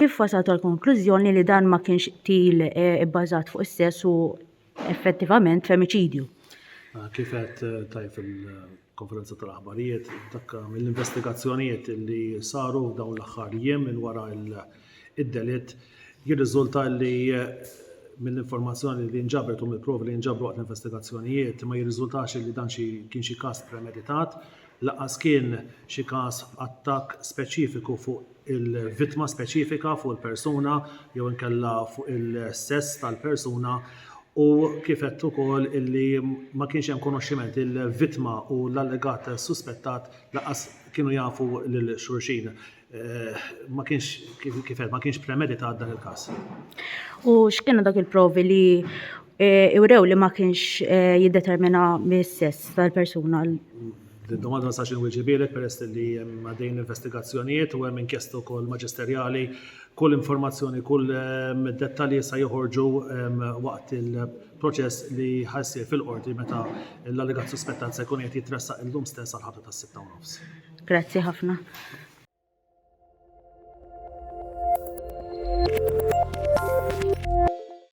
kif wasalt għall-konklużjoni li dan ma kienx qtil ibbażat fuq is-sess u effettivament femiċidju? Kif qed tajjeb fil-konferenza tal-aħbarijiet, dakka mill-investigazzjonijiet li saru f'dawn l-aħħar jiem minn wara id-delitt jirriżulta li mill-informazzjoni li nġabret u mill-provi li nġabru waqt l-investigazzjonijiet ma jirriżultax li dan kien xi każ premeditat, laqas kien xi każ attakk speċifiku fuq il-vittma speċifika fuq il-persuna jew inkella fuq il-sess tal-persuna u kif qed ukoll illi ma kienx hemm konoxximent il-vittma u l-allegat suspettat laqas kienu jafu lil xulxin. Ma kienx premeditat dan il-każ. U x'kienu dak il-provi li iwrew li ma kienx jiddetermina mis-sess tal-persuna? Domanda sa xi nwiġibielek peress li hemm għaddejjin investigazzjonijiet u hemm inkjesta wkoll maġisterjali, kull informazzjoni, kull dettalji sa joħorġu waqt il-proċess li ħassir fil-qorti meta l-allegat suspettat se jkun qed jitressaq illum stess għal ħabta tas-6:30. Grazzi ħafna.